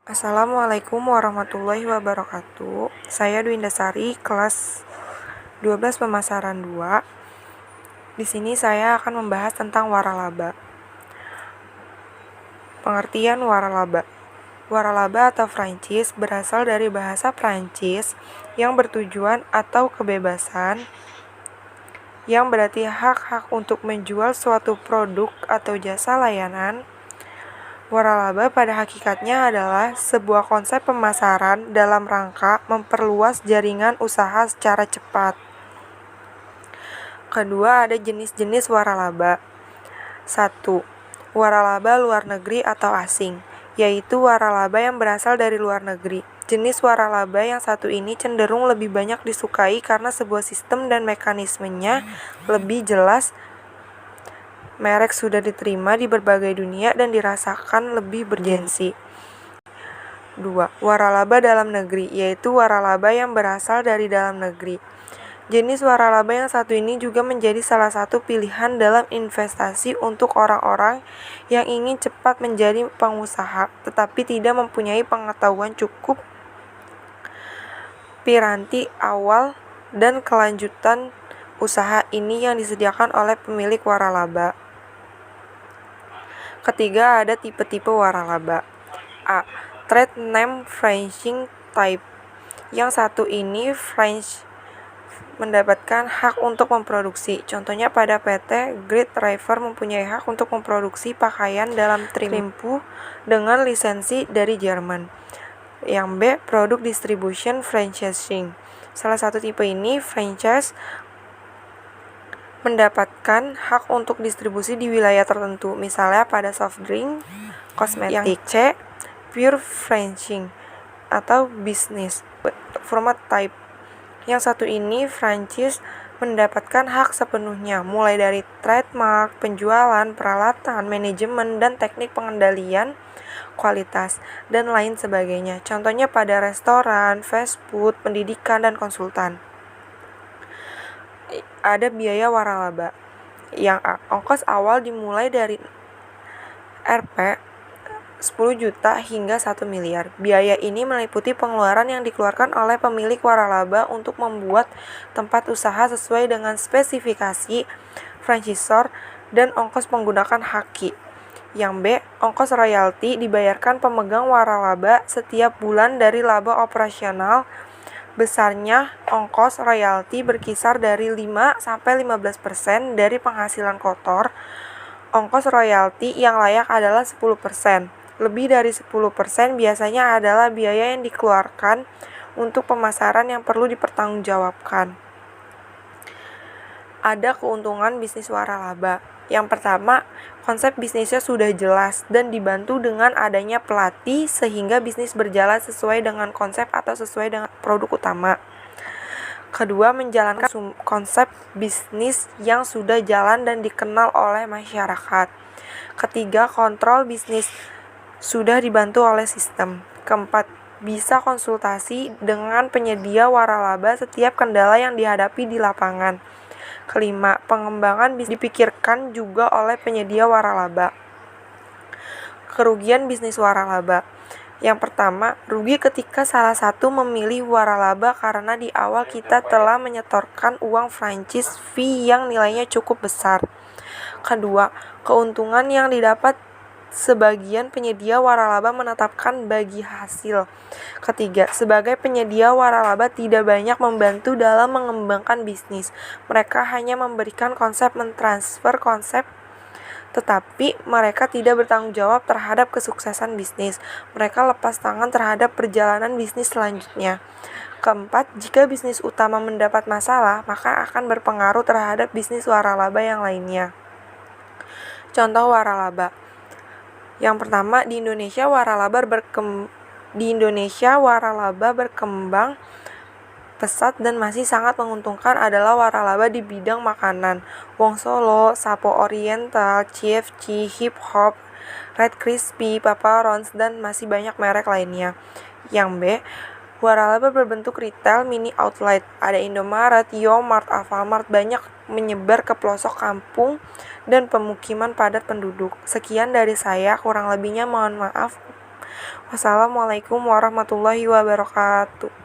Assalamualaikum warahmatullahi wabarakatuh. Saya Dwinda Sari, kelas 12 pemasaran 2. Di sini saya akan membahas tentang waralaba. Pengertian waralaba. Waralaba atau franchise berasal dari bahasa Prancis yang bertujuan atau kebebasan, yang berarti hak-hak untuk menjual suatu produk atau jasa layanan. Waralaba pada hakikatnya adalah sebuah konsep pemasaran dalam rangka memperluas jaringan usaha secara cepat. Kedua, ada jenis-jenis waralaba. 1. Waralaba luar negeri atau asing, yaitu waralaba yang berasal dari luar negeri. Jenis waralaba yang satu ini cenderung lebih banyak disukai karena sebuah sistem dan mekanismenya lebih jelas. Merek sudah diterima di berbagai dunia dan dirasakan lebih bergensi. 2. Waralaba dalam negeri, yaitu waralaba yang berasal dari dalam negeri. Jenis waralaba yang satu ini juga menjadi salah satu pilihan dalam investasi untuk orang-orang yang ingin cepat menjadi pengusaha, tetapi tidak mempunyai pengetahuan cukup piranti awal dan kelanjutan usaha ini yang disediakan oleh pemilik waralaba. Ketiga, ada tipe-tipe waralaba. A. Trade name franchise type. Yang satu ini franchise mendapatkan hak untuk memproduksi. Contohnya pada PT Great River mempunyai hak untuk memproduksi pakaian dalam trimpu dengan lisensi dari Jerman. Yang B. Product distribution franchising. Salah satu tipe ini franchise mendapatkan hak untuk distribusi di wilayah tertentu, misalnya pada soft drink, kosmetik. Yang C. Pure franchising atau business format type. Yang satu ini franchise mendapatkan hak sepenuhnya, mulai dari trademark, penjualan, peralatan, manajemen, dan teknik pengendalian kualitas, dan lain sebagainya. Contohnya pada restoran, fast food, pendidikan, dan konsultan. Ada biaya waralaba. Yang A. Ongkos awal dimulai dari Rp 10 juta hingga 1 miliar. Biaya ini meliputi pengeluaran yang dikeluarkan oleh pemilik waralaba untuk membuat tempat usaha sesuai dengan spesifikasi franchisor dan ongkos menggunakan haki. Yang B. Ongkos royalti dibayarkan pemegang waralaba setiap bulan dari laba operasional. Besarnya ongkos royalti berkisar dari 5-15% dari penghasilan kotor. Ongkos royalti yang layak adalah 10%. Lebih dari 10% biasanya adalah biaya yang dikeluarkan untuk pemasaran yang perlu dipertanggungjawabkan. Ada keuntungan bisnis waralaba. Yang pertama, konsep bisnisnya sudah jelas dan dibantu dengan adanya pelatih sehingga bisnis berjalan sesuai dengan konsep atau sesuai dengan produk utama. Kedua, menjalankan konsep bisnis yang sudah jalan dan dikenal oleh masyarakat. Ketiga, kontrol bisnis sudah dibantu oleh sistem. Keempat, bisa konsultasi dengan penyedia waralaba setiap kendala yang dihadapi di lapangan. Kelima, pengembangan bisa dipikirkan juga oleh penyedia waralaba. Kerugian bisnis waralaba. Yang pertama, rugi ketika salah satu memilih waralaba karena di awal kita telah menyetorkan uang franchise fee yang nilainya cukup besar. Kedua, keuntungan yang didapat sebagian penyedia waralaba menetapkan bagi hasil. Ketiga, sebagai penyedia waralaba tidak banyak membantu dalam mengembangkan bisnis. Mereka hanya memberikan konsep, mentransfer konsep, tetapi mereka tidak bertanggung jawab terhadap kesuksesan bisnis. Mereka lepas tangan terhadap perjalanan bisnis selanjutnya. Keempat, jika bisnis utama mendapat masalah, maka akan berpengaruh terhadap bisnis waralaba yang lainnya. Contoh waralaba. Yang pertama, di Indonesia waralaba berkembang pesat dan masih sangat menguntungkan adalah waralaba di bidang makanan. Wong Solo, Sapo Oriental, CFC, Hip Hop, Red Crispy, Papa John's, dan masih banyak merek lainnya. Yang B, waralaba berbentuk retail mini outlet. Ada Indomaret, Yomart, Alfamart, banyak menyebar ke pelosok kampung dan pemukiman padat penduduk. Sekian dari saya, kurang lebihnya mohon maaf. Wassalamualaikum warahmatullahi wabarakatuh.